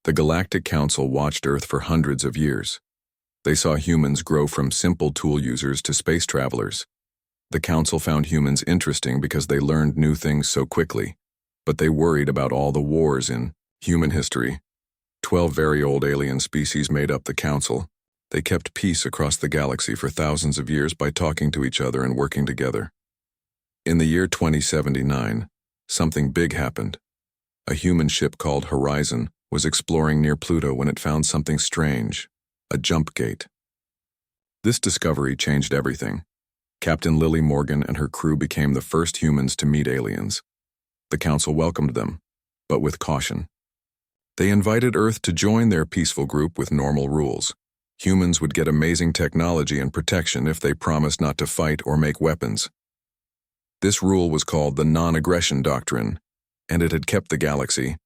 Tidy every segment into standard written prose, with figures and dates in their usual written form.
The Galactic Council watched Earth for hundreds of years. They saw humans grow from simple tool users to space travelers. The Council found humans interesting because they learned new things so quickly, but they worried about all the wars in human history. 12 very old alien species made up the Council. They kept peace across the galaxy for thousands of years by talking to each other and working together. In the year 2079, something big happened. A human ship called Horizon was exploring near Pluto when it found something strange, a jump gate. This discovery changed everything. Captain Lily Morgan and her crew became the first humans to meet aliens. The Council welcomed them, but with caution. They invited Earth to join their peaceful group with normal rules. Humans would get amazing technology and protection if they promised not to fight or make weapons. This rule was called the non-aggression doctrine, and it had kept the galaxy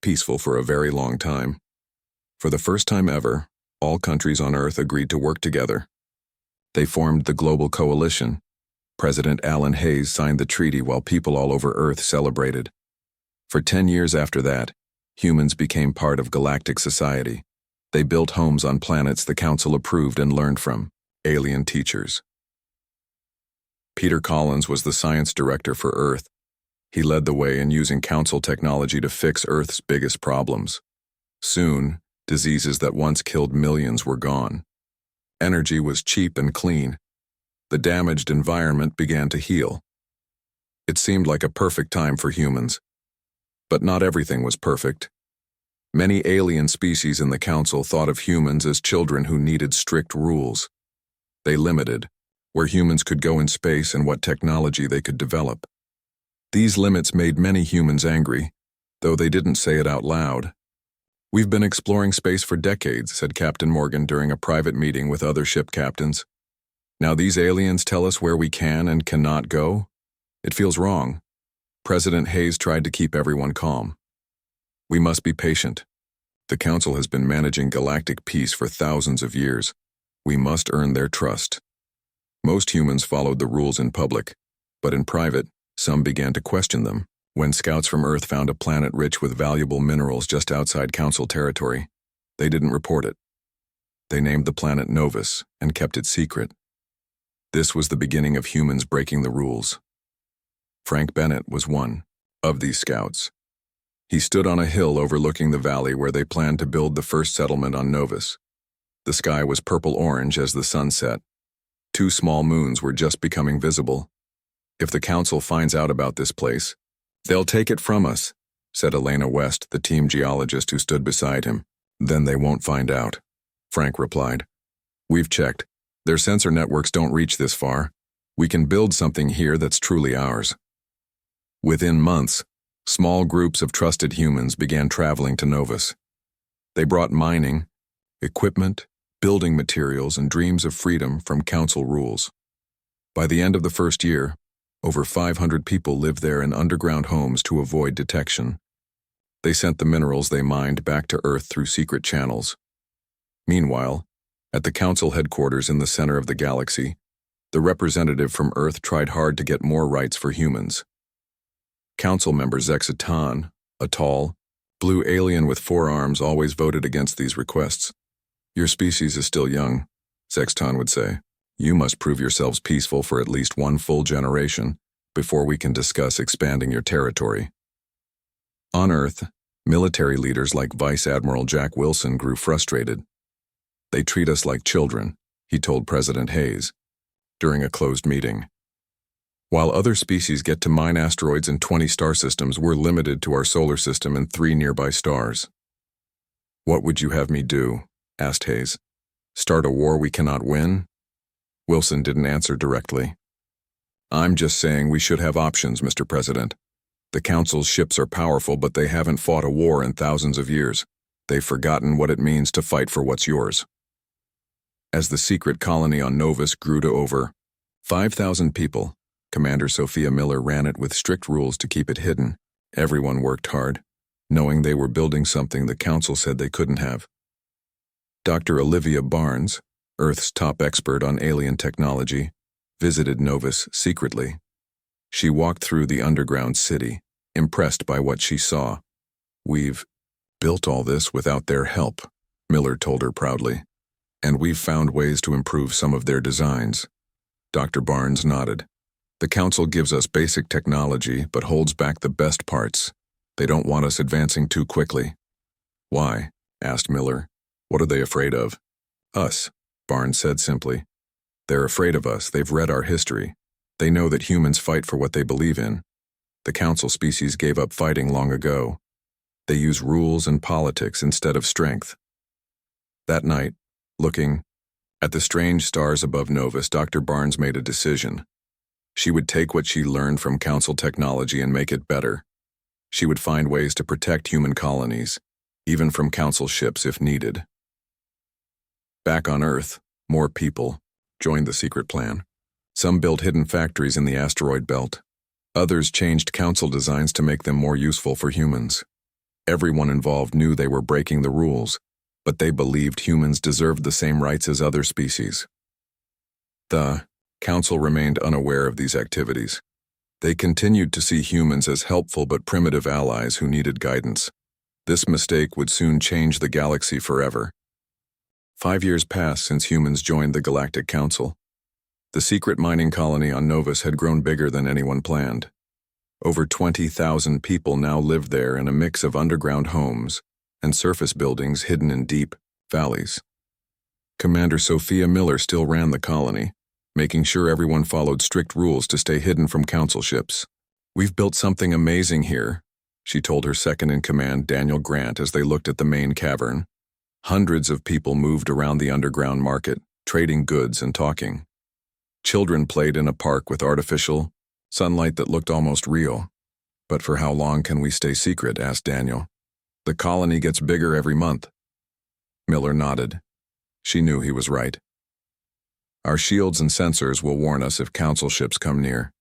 peaceful for a very long time. For the first time ever, all countries on Earth agreed to work together. They formed the Global Coalition. President Alan Hayes signed the treaty while people all over Earth celebrated. For 10 years after that, humans became part of galactic society. They built homes on planets the Council approved and learned from alien teachers. Peter Collins was the science director for Earth. He led the way in using Council technology to fix Earth's biggest problems. Soon, diseases that once killed millions were gone. Energy was cheap and clean. The damaged environment began to heal. It seemed like a perfect time for humans. But not everything was perfect. Many alien species in the Council thought of humans as children who needed strict rules. They limited where humans could go in space and what technology they could develop. These limits made many humans angry, though they didn't say it out loud. "We've been exploring space for decades," said Captain Morgan during a private meeting with other ship captains. "Now these aliens tell us where we can and cannot go? It feels wrong." President Hayes tried to keep everyone calm. "We must be patient. The Council has been managing galactic peace for thousands of years. We must earn their trust." Most humans followed the rules in public, but in private, some began to question them. When scouts from Earth found a planet rich with valuable minerals just outside Council territory, they didn't report it. They named the planet Novus and kept it secret. This was the beginning of humans breaking the rules. Frank Bennett was one of these scouts. He stood on a hill overlooking the valley where they planned to build the first settlement on Novus. The sky was purple-orange as the sun set. 2 small moons were just becoming visible. "If the Council finds out about this place, they'll take it from us," said Elena West, the team geologist who stood beside him. "Then they won't find out," Frank replied. "We've checked. Their sensor networks don't reach this far. We can build something here that's truly ours." Within months, small groups of trusted humans began traveling to Novus. They brought mining, equipment, building materials, and dreams of freedom from Council rules. By the end of the first year, over 500 people lived there in underground homes to avoid detection. They sent the minerals they mined back to Earth through secret channels. Meanwhile, at the Council headquarters in the center of the galaxy, the representative from Earth tried hard to get more rights for humans. Council member Zexatan, a tall, blue alien with 4 arms, always voted against these requests. "Your species is still young," Zexatan would say. "You must prove yourselves peaceful for at least 1 full generation before we can discuss expanding your territory." On Earth, military leaders like Vice Admiral Jack Wilson grew frustrated. "They treat us like children," he told President Hayes during a closed meeting. "While other species get to mine asteroids in 20 star systems, we're limited to our solar system and 3 nearby stars." "What would you have me do?" asked Hayes. "Start a war we cannot win?" Wilson didn't answer directly. "I'm just saying we should have options, Mr. President. The Council's ships are powerful, but they haven't fought a war in thousands of years. They've forgotten what it means to fight for what's yours." As the secret colony on Novus grew to over 5,000 people, Commander Sophia Miller ran it with strict rules to keep it hidden. Everyone worked hard, knowing they were building something the Council said they couldn't have. Dr. Olivia Barnes, Earth's top expert on alien technology, visited Novus secretly. She walked through the underground city, impressed by what she saw. "We've built all this without their help," Miller told her proudly. "And we've found ways to improve some of their designs." Dr. Barnes nodded. "The Council gives us basic technology but holds back the best parts. They don't want us advancing too quickly." "Why?" asked Miller. "What are they afraid of?" "Us," Barnes said simply. "They're afraid of us. They've read our history. They know that humans fight for what they believe in. The Council species gave up fighting long ago. They use rules and politics instead of strength." That night, looking at the strange stars above Novus, Dr. Barnes made a decision. She would take what she learned from Council technology and make it better. She would find ways to protect human colonies, even from Council ships if needed. Back on Earth, more people joined the secret plan. Some built hidden factories in the asteroid belt. Others changed Council designs to make them more useful for humans. Everyone involved knew they were breaking the rules, but they believed humans deserved the same rights as other species. The Council remained unaware of these activities. They continued to see humans as helpful but primitive allies who needed guidance. This mistake would soon change the galaxy forever. 5 years passed since humans joined the Galactic Council. The secret mining colony on Novus had grown bigger than anyone planned. Over 20,000 people now lived there in a mix of underground homes and surface buildings hidden in deep valleys. Commander Sophia Miller still ran the colony, making sure everyone followed strict rules to stay hidden from Council ships. "We've built something amazing here," she told her second-in-command, Daniel Grant, as they looked at the main cavern. Hundreds of people moved around the underground market, trading goods and talking. Children played in a park with artificial sunlight that looked almost real. "But for how long can we stay secret?" asked Daniel. "The colony gets bigger every month." Miller nodded. She knew he was right. "Our shields and sensors will warn us if Council ships come near.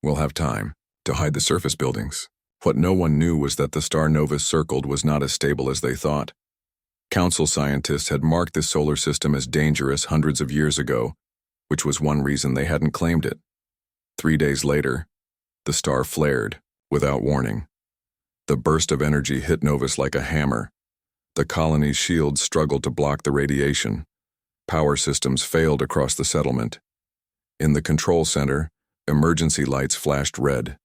We'll have time to hide the surface buildings." What no one knew was that the star Novus circled was not as stable as they thought. Council scientists had marked this solar system as dangerous hundreds of years ago, which was one reason they hadn't claimed it. 3 days later, the star flared, without warning. The burst of energy hit Novus like a hammer. The colony's shields struggled to block the radiation. Power systems failed across the settlement. In the control center, emergency lights flashed red.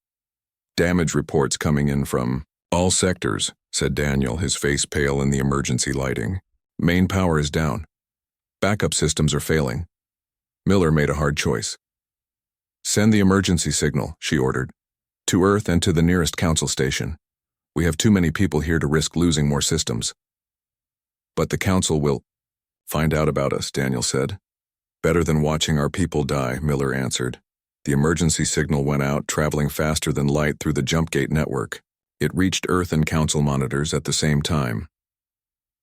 "Damage reports coming in from all sectors," said Daniel, his face pale in the emergency lighting. "Main power is down. Backup systems are failing." Miller made a hard choice. "Send the emergency signal," she ordered, "to Earth and to the nearest Council station. We have too many people here to risk losing more systems." "But the Council will find out about us," Daniel said. "Better than watching our people die," Miller answered. The emergency signal went out, traveling faster than light through the jump gate network. It reached Earth and Council monitors at the same time.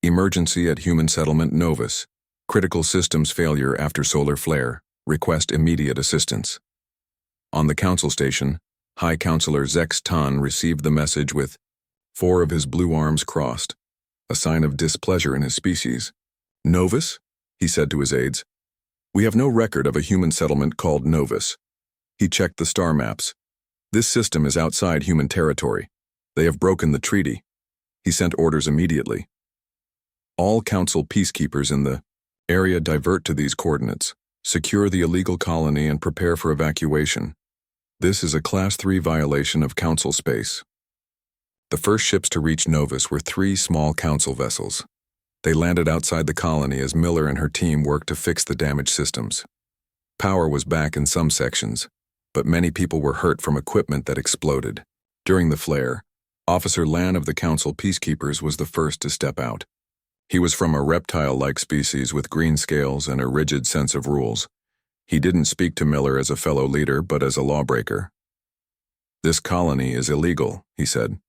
"Emergency at Human Settlement Novus. Critical systems failure after solar flare. Request immediate assistance." On the Council station, High Counselor Zex Tan received the message with 4 of his blue arms crossed, a sign of displeasure in his species. "Novus?" he said to his aides. "We have no record of a human settlement called Novus." He checked the star maps. "This system is outside human territory. They have broken the treaty." He sent orders immediately. "All Council peacekeepers in the area divert to these coordinates. Secure the illegal colony and prepare for evacuation. This is a Class 3 violation of Council space." The first ships to reach Novus were 3 small Council vessels. They landed outside the colony as Miller and her team worked to fix the damaged systems. Power was back in some sections, but many people were hurt from equipment that exploded. During the flare, Officer Lan of the Council peacekeepers was the first to step out. He was from a reptile-like species with green scales and a rigid sense of rules. He didn't speak to Miller as a fellow leader, but as a lawbreaker. "This colony is illegal," he said.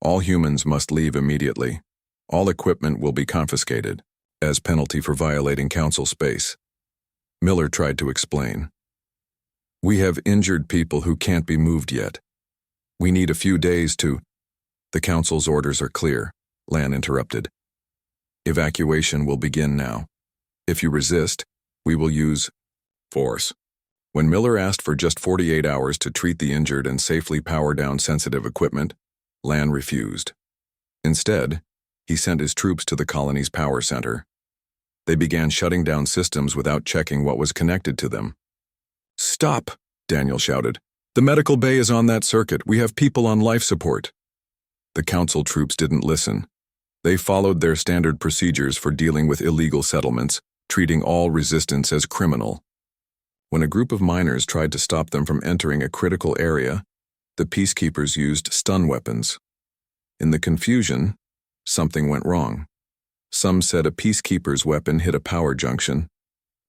"All humans must leave immediately. All equipment will be confiscated, as penalty for violating Council space." Miller tried to explain. "We have injured people who can't be moved yet. We need a few days to—" "The Council's orders are clear," Lan interrupted. "Evacuation will begin now. If you resist, we will use force." When Miller asked for just 48 hours to treat the injured and safely power down sensitive equipment, Lan refused. Instead, he sent his troops to the colony's power center. They began shutting down systems without checking what was connected to them. "Stop!" Daniel shouted. "The medical bay is on that circuit. We have people on life support." The council troops didn't listen. They followed their standard procedures for dealing with illegal settlements, treating all resistance as criminal. When a group of miners tried to stop them from entering a critical area, the peacekeepers used stun weapons. In the confusion, something went wrong. Some said a peacekeeper's weapon hit a power junction.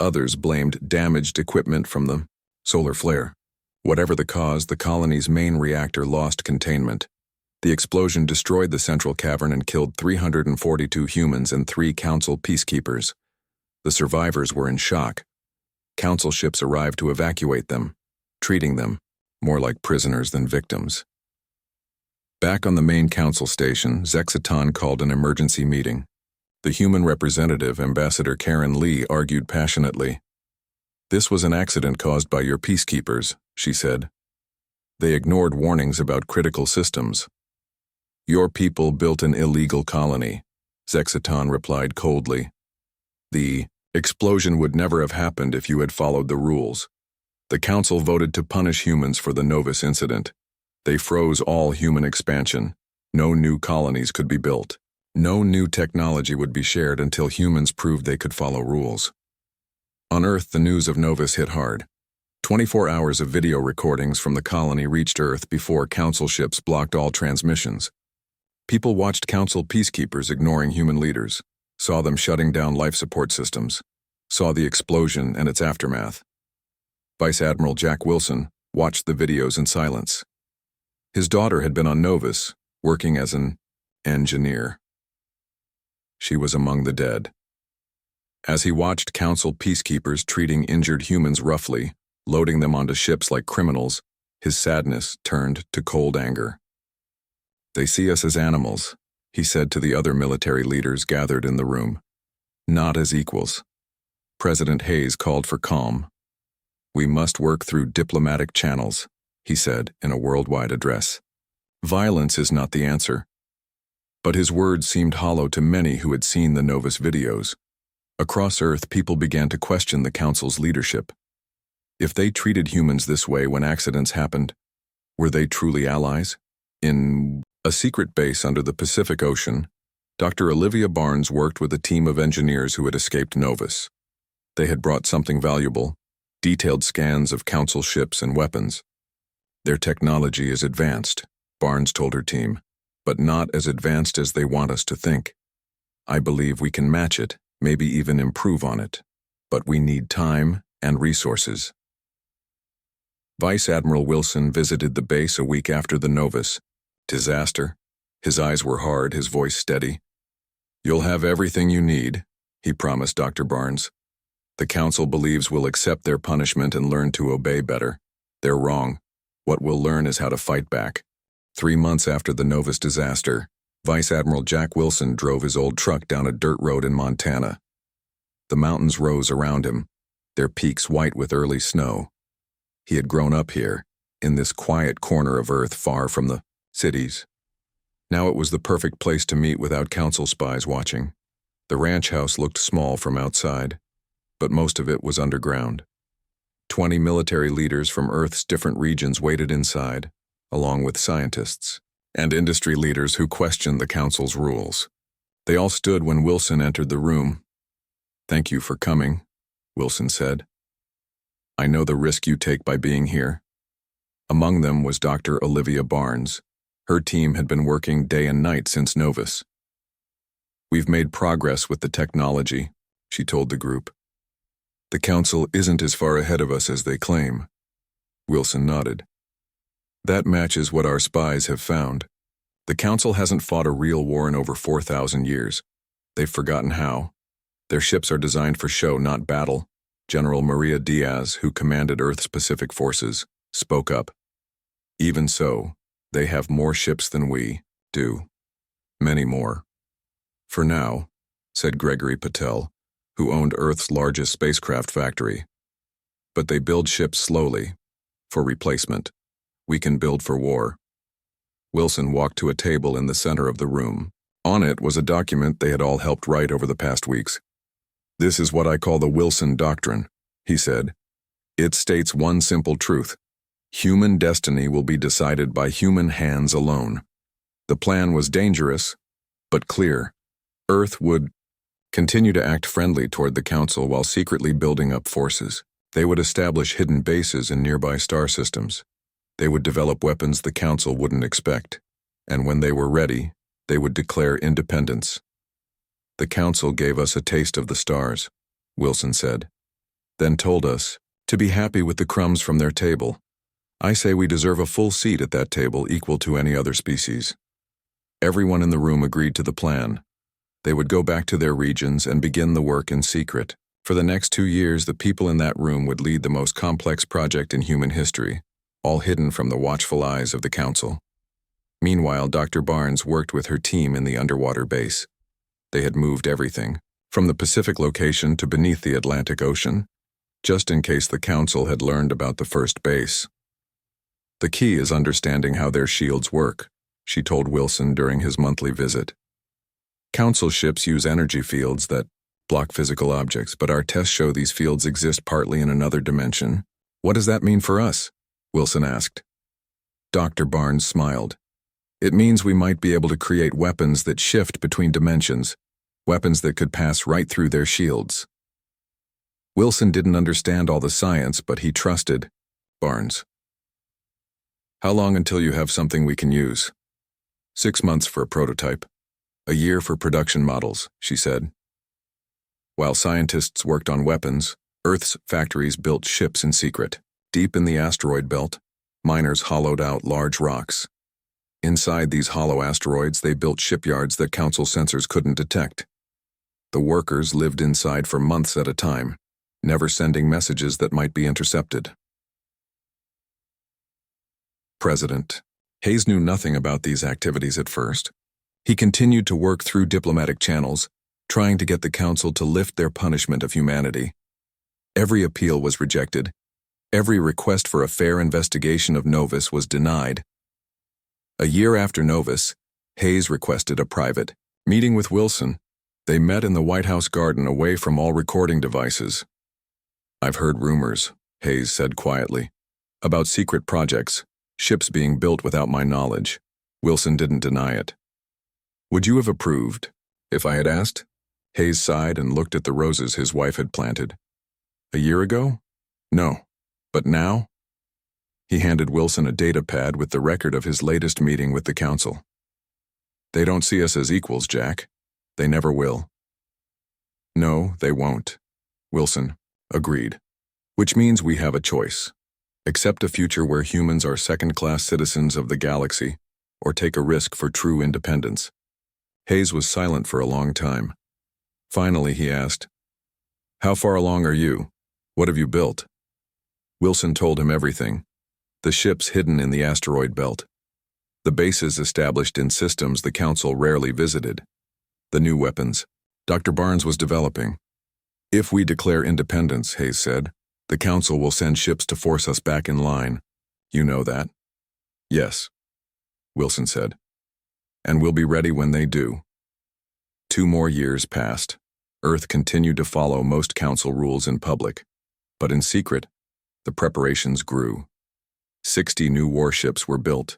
Others blamed damaged equipment from the solar flare. Whatever the cause, the colony's main reactor lost containment. The explosion destroyed the central cavern and killed 342 humans and 3 council peacekeepers. The survivors were in shock. Council ships arrived to evacuate them, treating them more like prisoners than victims. Back on the main council station, Zexiton called an emergency meeting. The human representative, Ambassador Karen Lee, argued passionately. "This was an accident caused by your peacekeepers," she said. "They ignored warnings about critical systems." "Your people built an illegal colony," Zexiton replied coldly. "The explosion would never have happened if you had followed the rules. The council voted to punish humans for the Novus incident. They froze all human expansion. No new colonies could be built. No new technology would be shared until humans proved they could follow rules." On Earth, the news of Novus hit hard. 24 hours of video recordings from the colony reached Earth before council ships blocked all transmissions. People watched council peacekeepers ignoring human leaders, saw them shutting down life support systems, saw the explosion and its aftermath. Vice Admiral Jack Wilson watched the videos in silence. His daughter had been on Novus, working as an engineer. She was among the dead. As he watched council peacekeepers treating injured humans roughly, loading them onto ships like criminals, his sadness turned to cold anger. "They see us as animals," he said to the other military leaders gathered in the room. "Not as equals." President Hayes called for calm. "We must work through diplomatic channels," he said in a worldwide address. "Violence is not the answer." But his words seemed hollow to many who had seen the Novus videos. Across Earth, people began to question the Council's leadership. If they treated humans this way when accidents happened, were they truly allies? In a secret base under the Pacific Ocean, Dr. Olivia Barnes worked with a team of engineers who had escaped Novus. They had brought something valuable, detailed scans of Council ships and weapons. "Their technology is advanced," Barnes told her team, "but not as advanced as they want us to think. I believe we can match it, maybe even improve on it. But we need time and resources." Vice Admiral Wilson visited the base a week after the Novus disaster. His eyes were hard, his voice steady. "You'll have everything you need," he promised Dr. Barnes. "The Council believes we'll accept their punishment and learn to obey better. They're wrong. What we'll learn is how to fight back." 3 months after the Novus disaster, Vice Admiral Jack Wilson drove his old truck down a dirt road in Montana. The mountains rose around him, their peaks white with early snow. He had grown up here, in this quiet corner of Earth far from the cities. Now it was the perfect place to meet without Council spies watching. The ranch house looked small from outside, but most of it was underground. 20 military leaders from Earth's different regions waited inside, along with scientists and industry leaders who questioned the Council's rules. They all stood when Wilson entered the room. "Thank you for coming," Wilson said. "I know the risk you take by being here." Among them was Dr. Olivia Barnes. Her team had been working day and night since Novus. "We've made progress with the technology," she told the group. "The Council isn't as far ahead of us as they claim." Wilson nodded. "That matches what our spies have found. The Council hasn't fought a real war in over 4,000 years. They've forgotten how. Their ships are designed for show, not battle." General Maria Diaz, who commanded Earth's Pacific forces, spoke up. "Even so, they have more ships than we do. Many more." "For now," said Gregory Patel, who owned Earth's largest spacecraft factory. "But they build ships slowly, for replacement. We can build for war." Wilson walked to a table in the center of the room. On it was a document they had all helped write over the past weeks. "This is what I call the Wilson Doctrine," he said. "It states one simple truth. Human destiny will be decided by human hands alone." The plan was dangerous, but clear. Earth would continue to act friendly toward the Council while secretly building up forces. They would establish hidden bases in nearby star systems. They would develop weapons the Council wouldn't expect. And when they were ready, they would declare independence. "The Council gave us a taste of the stars," Wilson said, "then told us to be happy with the crumbs from their table. I say we deserve a full seat at that table equal to any other species." Everyone in the room agreed to the plan. They would go back to their regions and begin the work in secret. For the next 2 years, the people in that room would lead the most complex project in human history, all hidden from the watchful eyes of the Council. Meanwhile, Dr. Barnes worked with her team in the underwater base. They had moved everything, from the Pacific location to beneath the Atlantic Ocean, just in case the Council had learned about the first base. "The key is understanding how their shields work," she told Wilson during his monthly visit. "Council ships use energy fields that block physical objects, but our tests show these fields exist partly in another dimension." "What does that mean for us?" Wilson asked. Dr. Barnes smiled. "It means we might be able to create weapons that shift between dimensions, weapons that could pass right through their shields." Wilson didn't understand all the science, but he trusted Barnes. "How long until you have something we can use?" 6 months for a prototype. A year for production models," she said. While scientists worked on weapons, Earth's factories built ships in secret. Deep in the asteroid belt, miners hollowed out large rocks. Inside these hollow asteroids, they built shipyards that Council sensors couldn't detect. The workers lived inside for months at a time, never sending messages that might be intercepted. President Hayes knew nothing about these activities at first. He continued to work through diplomatic channels, trying to get the Council to lift their punishment of humanity. Every appeal was rejected. Every request for a fair investigation of Novus was denied. A year after Novus, Hayes requested a private meeting with Wilson. They met in the White House garden away from all recording devices. "I've heard rumors," Hayes said quietly, "about secret projects, ships being built without my knowledge." Wilson didn't deny it. "Would you have approved if I had asked?" Hayes sighed and looked at the roses his wife had planted. "A year ago? No. But now?" He handed Wilson a data pad with the record of his latest meeting with the Council. "They don't see us as equals, Jack. They never will." "No, they won't," Wilson agreed. "Which means we have a choice. Accept a future where humans are second-class citizens of the galaxy, or take a risk for true independence." Hayes was silent for a long time. Finally, he asked, "How far along are you? What have you built?" Wilson told him everything. The ships hidden in the asteroid belt. The bases established in systems the Council rarely visited. The new weapons Dr. Barnes was developing. "If we declare independence," Hayes said, "the Council will send ships to force us back in line. You know that?" "Yes," Wilson said. "And we'll be ready when they do." 2 more years passed. Earth continued to follow most Council rules in public. But in secret, the preparations grew. 60 new warships were built,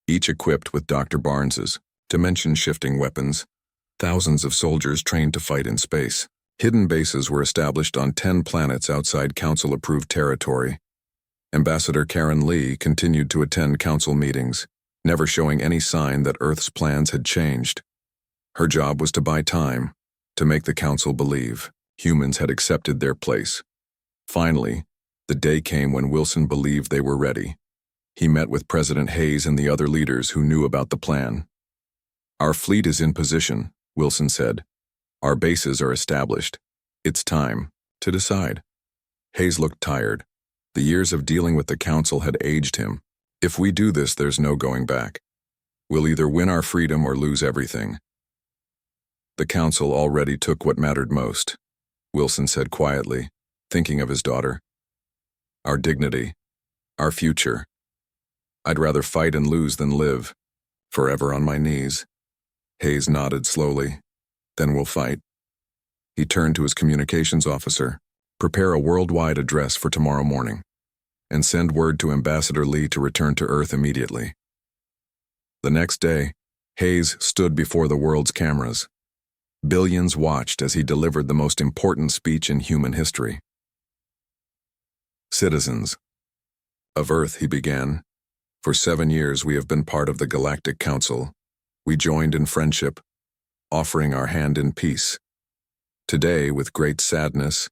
each equipped with Dr. Barnes's dimension-shifting weapons. Thousands of soldiers trained to fight in space. Hidden bases were established on 10 planets outside Council-approved territory. Ambassador Karen Lee continued to attend Council meetings, never showing any sign that Earth's plans had changed. Her job was to buy time, to make the Council believe humans had accepted their place. Finally, the day came when Wilson believed they were ready. He met with President Hayes and the other leaders who knew about the plan. "Our fleet is in position," Wilson said. "Our bases are established. It's time to decide." Hayes looked tired. The years of dealing with the Council had aged him. "If we do this, there's no going back. We'll either win our freedom or lose everything." "The Council already took what mattered most," Wilson said quietly, thinking of his daughter. "Our dignity, our future. I'd rather fight and lose than live, forever on my knees." Hayes nodded slowly. Then we'll fight. He turned to his communications officer. Prepare a worldwide address for tomorrow morning, and send word to Ambassador Lee to return to Earth immediately. The next day, Hayes stood before the world's cameras. Billions watched as he delivered the most important speech in human history. Citizens of Earth, he began. For 7 years we have been part of the Galactic Council. We joined in friendship, offering our hand in peace. Today, with great sadness,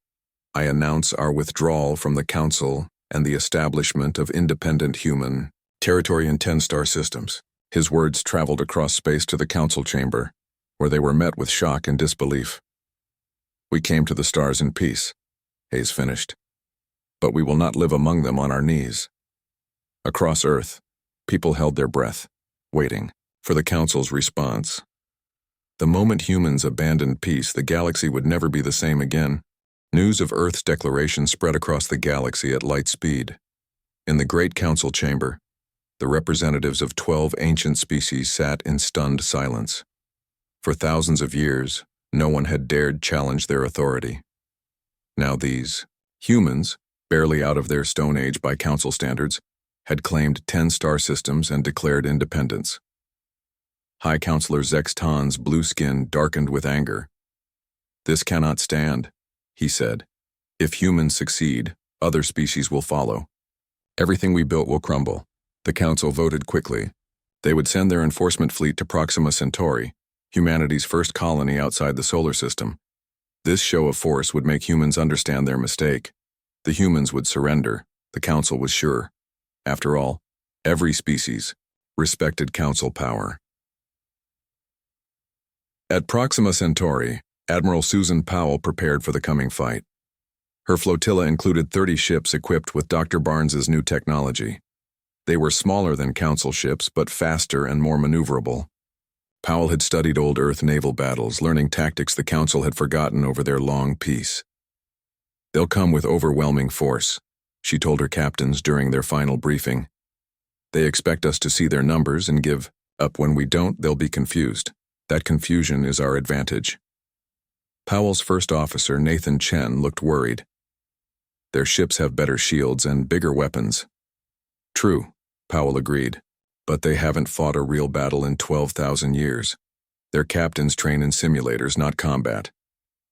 I announce our withdrawal from the Council and the establishment of independent human territory in 10-star systems. His words traveled across space to the Council chamber, where they were met with shock and disbelief. We came to the stars in peace, Hayes finished. But we will not live among them on our knees. Across Earth, people held their breath, waiting for the Council's response. The moment humans abandoned peace, the galaxy would never be the same again. News of Earth's declaration spread across the galaxy at light speed. In the Great Council chamber, the representatives of 12 ancient species sat in stunned silence. For thousands of years, no one had dared challenge their authority. Now these humans, barely out of their Stone Age by Council standards, had claimed 10-star systems and declared independence. High Counselor Zexton's blue skin darkened with anger. This cannot stand, he said. If humans succeed, other species will follow. Everything we built will crumble. The Council voted quickly. They would send their enforcement fleet to Proxima Centauri, humanity's first colony outside the solar system. This show of force would make humans understand their mistake. The humans would surrender, the Council was sure. After all, every species respected Council power. At Proxima Centauri, Admiral Susan Powell prepared for the coming fight. Her flotilla included 30 ships equipped with Dr. Barnes's new technology. They were smaller than Council ships, but faster and more maneuverable. Powell had studied old Earth naval battles, learning tactics the Council had forgotten over their long peace. They'll come with overwhelming force, she told her captains during their final briefing. They expect us to see their numbers and give up. When we don't, they'll be confused. That confusion is our advantage. Powell's first officer, Nathan Chen, looked worried. Their ships have better shields and bigger weapons. True, Powell agreed, but they haven't fought a real battle in 12,000 years. Their captains train in simulators, not combat.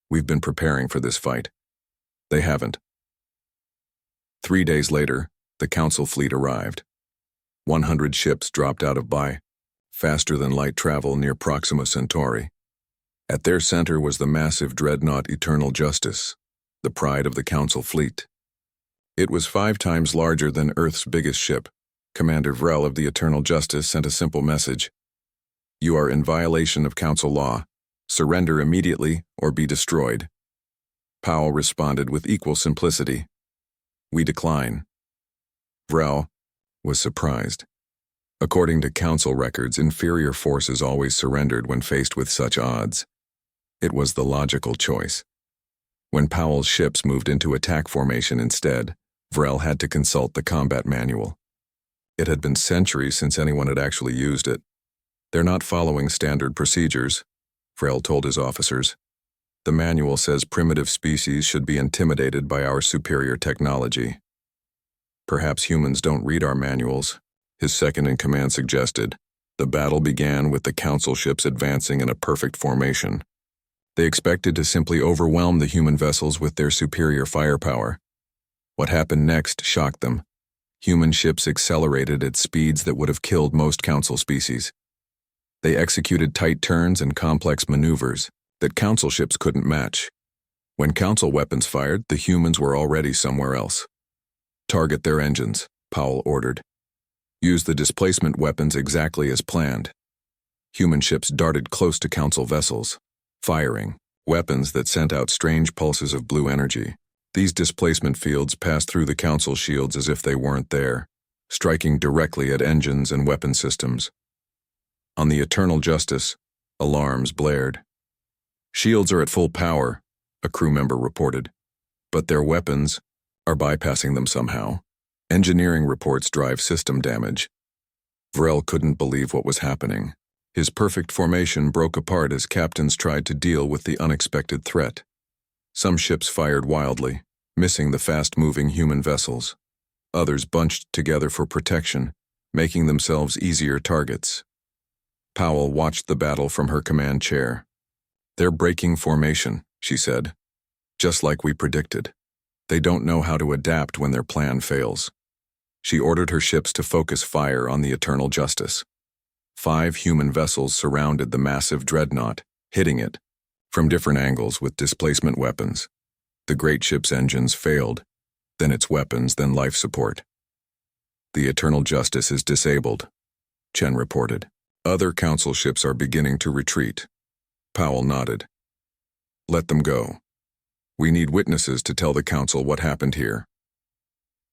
We've been preparing for this fight. They haven't. 3 days later, the Council fleet arrived. 100 ships dropped out of by faster-than-light travel near Proxima Centauri. At their center was the massive dreadnought Eternal Justice, the pride of the Council fleet. It was 5 times larger than Earth's biggest ship. Commander Vrel of the Eternal Justice sent a simple message. You are in violation of Council law. Surrender immediately or be destroyed. Powell responded with equal simplicity. We decline. Vrel was surprised. According to Council records, inferior forces always surrendered when faced with such odds. It was the logical choice. When Powell's ships moved into attack formation instead, Vrel had to consult the combat manual. It had been centuries since anyone had actually used it. They're not following standard procedures, Vrel told his officers. The manual says primitive species should be intimidated by our superior technology. Perhaps humans don't read our manuals, his second-in-command suggested. The battle began with the Council ships advancing in a perfect formation. They expected to simply overwhelm the human vessels with their superior firepower. What happened next shocked them. Human ships accelerated at speeds that would have killed most Council species. They executed tight turns and complex maneuvers that Council ships couldn't match. When Council weapons fired, the humans were already somewhere else. Target their engines, Powell ordered. Use the displacement weapons exactly as planned. Human ships darted close to Council vessels, firing weapons that sent out strange pulses of blue energy. These displacement fields passed through the Council shields as if they weren't there, striking directly at engines and weapon systems. On the Eternal Justice, alarms blared. Shields are at full power, a crew member reported, but their weapons are bypassing them somehow. Engineering reports drive system damage. Vrel couldn't believe what was happening. His perfect formation broke apart as captains tried to deal with the unexpected threat. Some ships fired wildly, missing the fast-moving human vessels. Others bunched together for protection, making themselves easier targets. Powell watched the battle from her command chair. "They're breaking formation," she said. "Just like we predicted. They don't know how to adapt when their plan fails." She ordered her ships to focus fire on the Eternal Justice. 5 human vessels surrounded the massive dreadnought, hitting it from different angles with displacement weapons. The great ship's engines failed, then its weapons, then life support. "The Eternal Justice is disabled," Chen reported. "Other Council ships are beginning to retreat." Powell nodded. "Let them go. We need witnesses to tell the Council what happened here."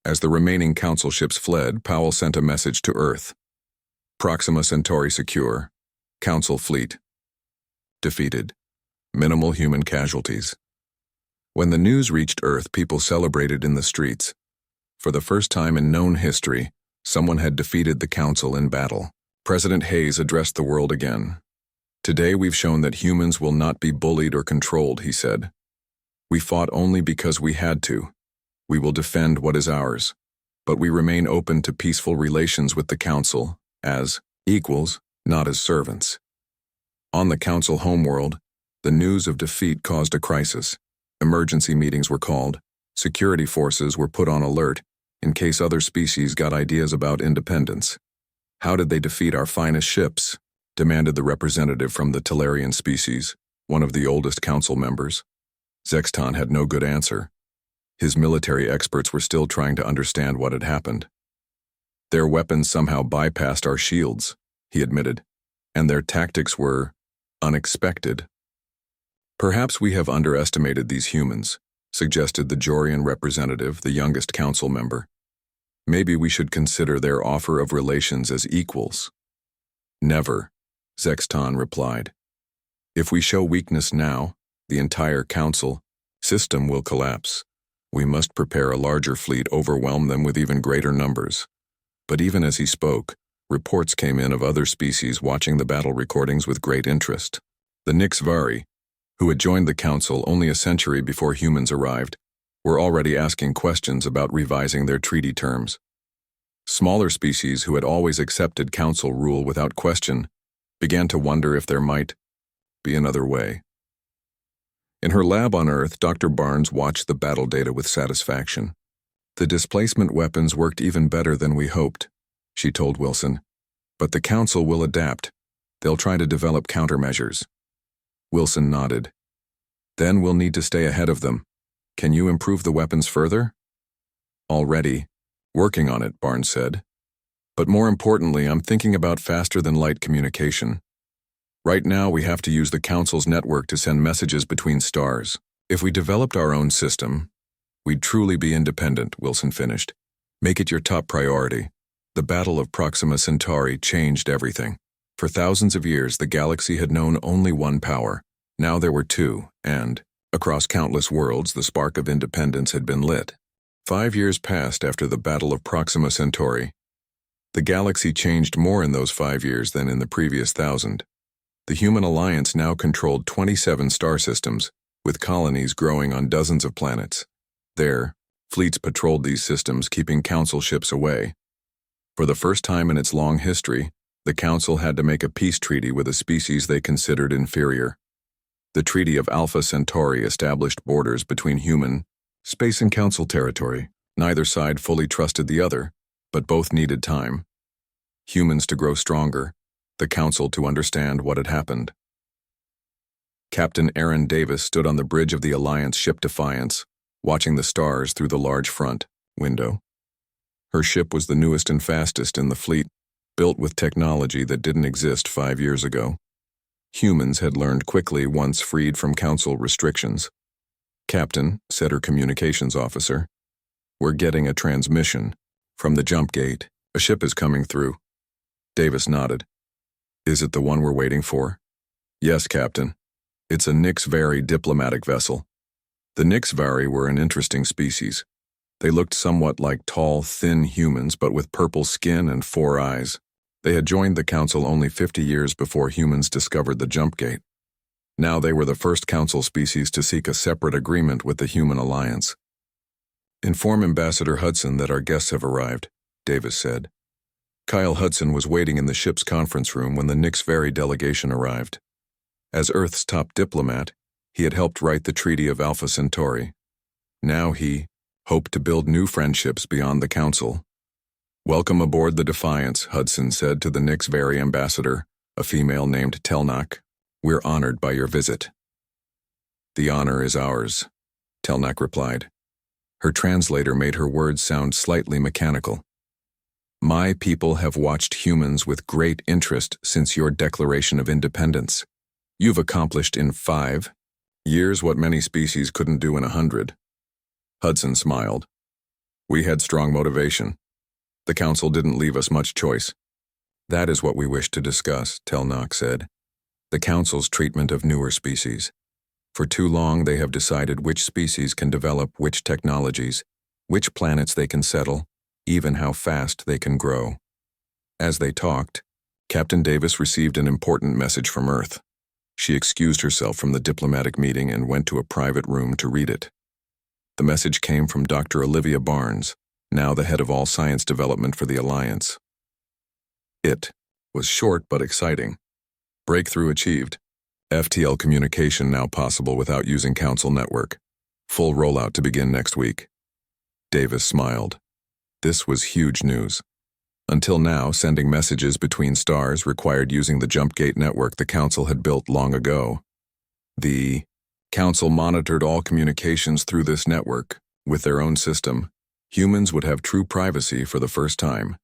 As the remaining Council ships fled, Powell sent a message to Earth. "Proxima Centauri secure. Council fleet defeated. Minimal human casualties." When the news reached Earth, people celebrated in the streets. For the first time in known history, someone had defeated the Council in battle. President Hayes addressed the world again. "Today we've shown that humans will not be bullied or controlled," he said. "We fought only because we had to. We will defend what is ours, but we remain open to peaceful relations with the Council as equals, not as servants." On the Council homeworld, the news of defeat caused a crisis. Emergency meetings were called. Security forces were put on alert in case other species got ideas about independence. "How did they defeat our finest ships?" demanded the representative from the Talarian species, one of the oldest Council members. Zexton had no good answer. His military experts were still trying to understand what had happened. "Their weapons somehow bypassed our shields," he admitted, "and their tactics were unexpected." "Perhaps we have underestimated these humans," suggested the Jorian representative, the youngest Council member. "Maybe we should consider their offer of relations as equals." "Never," Zexton replied. "If we show weakness now, the entire Council system will collapse. We must prepare a larger fleet, overwhelm them with even greater numbers." But even as he spoke, reports came in of other species watching the battle recordings with great interest. The Nixvari, who had joined the Council only a century before humans arrived, were already asking questions about revising their treaty terms. Smaller species who had always accepted Council rule without question began to wonder if there might be another way. In her lab on Earth, Dr. Barnes watched the battle data with satisfaction. "The displacement weapons worked even better than we hoped," she told Wilson. "But the Council will adapt. They'll try to develop countermeasures." Wilson nodded. "Then we'll need to stay ahead of them. Can you improve the weapons further?" "Already. Working on it," Barnes said. "But more importantly, I'm thinking about faster-than-light communication. Right now, we have to use the Council's network to send messages between stars. If we developed our own system, we'd truly be independent," Wilson finished. "Make it your top priority. The Battle of Proxima Centauri changed everything. For thousands of years, the galaxy had known only one power. Now there were two, and, across countless worlds, the spark of independence had been lit. 5 years passed after the Battle of Proxima Centauri. The galaxy changed more in those 5 years than in the previous 1,000. The Human Alliance now controlled 27 star systems, with colonies growing on dozens of planets. There, fleets patrolled these systems, keeping Council ships away. For the first time in its long history, the Council had to make a peace treaty with a species they considered inferior. The Treaty of Alpha Centauri established borders between human, space, and Council territory. Neither side fully trusted the other, but both needed time. Humans to grow stronger, the Council to understand what had happened. Captain Aaron Davis stood on the bridge of the Alliance ship Defiance, watching the stars through the large front window. Her ship was the newest and fastest in the fleet, built with technology that didn't exist 5 years ago. Humans had learned quickly once freed from Council restrictions. "Captain," said her communications officer, "we're getting a transmission. From the jump gate, a ship is coming through." Davis nodded. "Is it the one we're waiting for?" "Yes, Captain. It's a Nixvari diplomatic vessel." The Nixvari were an interesting species. They looked somewhat like tall, thin humans, but with purple skin and 4 eyes. They had joined the Council only 50 years before humans discovered the jump gate. Now they were the first Council species to seek a separate agreement with the Human Alliance. "Inform Ambassador Hudson that our guests have arrived," Davis said. Kyle Hudson was waiting in the ship's conference room when the Nix-Vari delegation arrived. As Earth's top diplomat, he had helped write the Treaty of Alpha Centauri. Now he hoped to build new friendships beyond the Council. "Welcome aboard the Defiance," Hudson said to the Nix-Vari ambassador, a female named Telnak. "We're honored by your visit." "The honor is ours," Telnak replied. Her translator made her words sound slightly mechanical. "My people have watched humans with great interest since your Declaration of Independence. You've accomplished in 5 years what many species couldn't do in 100. Hudson smiled. "We had strong motivation. The Council didn't leave us much choice." "That is what we wish to discuss," Telnak said. "The Council's treatment of newer species. For too long they have decided which species can develop which technologies, which planets they can settle, even how fast they can grow." As they talked, Captain Davis received an important message from Earth. She excused herself from the diplomatic meeting and went to a private room to read it. The message came from Dr. Olivia Barnes, now the head of all science development for the Alliance. It was short but exciting. "Breakthrough achieved. FTL communication now possible without using Council network. Full rollout to begin next week." Davis smiled. This was huge news. Until now, sending messages between stars required using the jump gate network the Council had built long ago. The Council monitored all communications through this network. With their own system, humans would have true privacy for the first time.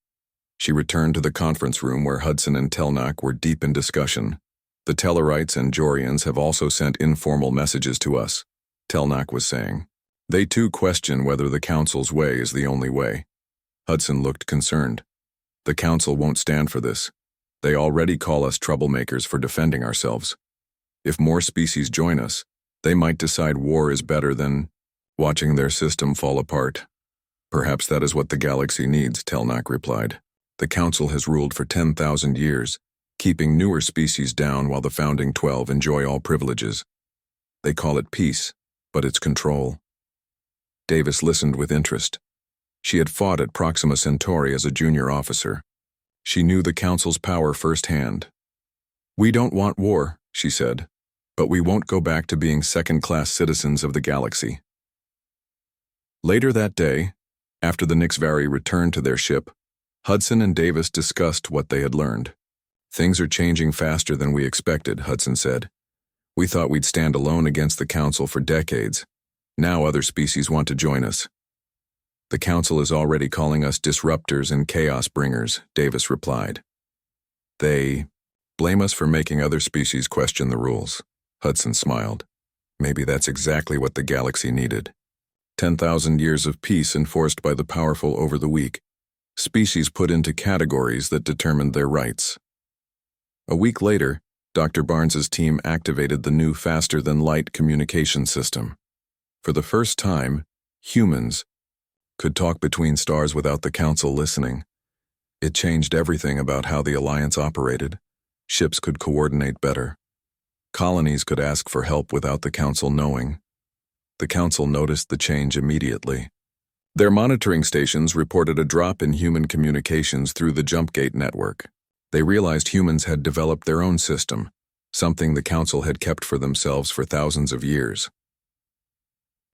She returned to the conference room where Hudson and Telnak were deep in discussion. "The Tellarites and Jorians have also sent informal messages to us," Telnak was saying. "They too question whether the Council's way is the only way." Hudson looked concerned. "The Council won't stand for this. They already call us troublemakers for defending ourselves. If more species join us, they might decide war is better than watching their system fall apart." "Perhaps that is what the galaxy needs," Telnak replied. "The Council has ruled for 10,000 years, keeping newer species down while the founding 12 enjoy all privileges. They call it peace, but it's control." Davis listened with interest. She had fought at Proxima Centauri as a junior officer. She knew the Council's power firsthand. "We don't want war," she said, "but we won't go back to being second-class citizens of the galaxy." Later that day, after the Nix-Vari returned to their ship, Hudson and Davis discussed what they had learned. "Things are changing faster than we expected," Hudson said. "We thought we'd stand alone against the Council for decades. Now other species want to join us." "The Council is already calling us disruptors and chaos bringers," Davis replied. "They blame us for making other species question the rules." Hudson smiled. "Maybe that's exactly what the galaxy needed. 10,000 years of peace enforced by the powerful over the weak. Species put into categories that determined their rights." A week later, Dr. Barnes's team activated the new faster-than-light communication system. For the first time, humans could talk between stars without the Council listening. It changed everything about how the Alliance operated. Ships could coordinate better. Colonies could ask for help without the Council knowing. The Council noticed the change immediately. Their monitoring stations reported a drop in human communications through the jump gate network. They realized humans had developed their own system, something the Council had kept for themselves for thousands of years.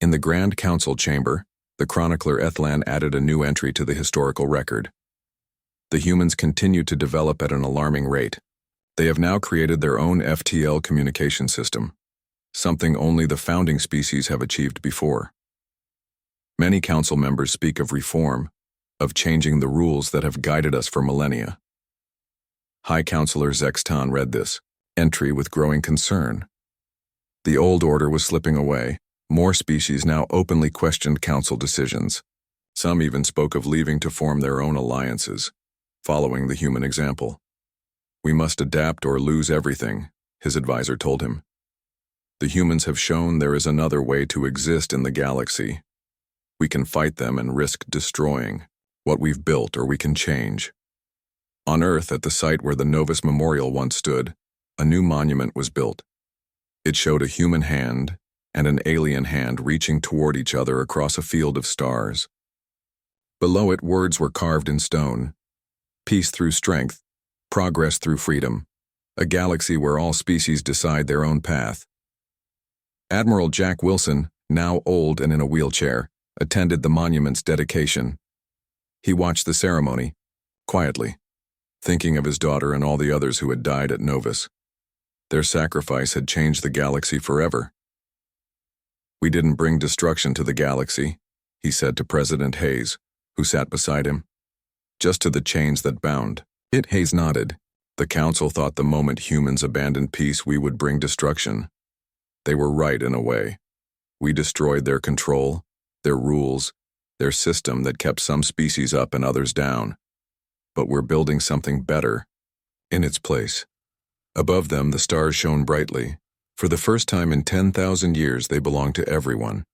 In the Grand Council chamber, the chronicler Ethlan added a new entry to the historical record. The humans continue to develop at an alarming rate. They have now created their own FTL communication system, something only the founding species have achieved before. Many Council members speak of reform, of changing the rules that have guided us for millennia. High Counselor Zextan read this entry with growing concern. The old order was slipping away. More species now openly questioned Council decisions. Some even spoke of leaving to form their own alliances, following the human example. "We must adapt or lose everything," his advisor told him. "The humans have shown there is another way to exist in the galaxy. We can fight them and risk destroying what we've built, or we can change." On Earth, at the site where the Novus Memorial once stood, a new monument was built. It showed a human hand and an alien hand reaching toward each other across a field of stars. Below it, words were carved in stone: peace through strength, progress through freedom, a galaxy where all species decide their own path. Admiral Jack Wilson, now old and in a wheelchair, attended the monument's dedication. He watched the ceremony, quietly, thinking of his daughter and all the others who had died at Novus. Their sacrifice had changed the galaxy forever. "We didn't bring destruction to the galaxy," he said to President Hayes, who sat beside him, "just to the chains that bound it." Hayes nodded. The council thought the moment humans abandoned peace, we would bring destruction. They were right in a way. We destroyed their control, their rules, their system that kept some species up and others down. But we're building something better in its place. Above them, the stars shone brightly. For the first time in 10,000 years, they belonged to everyone.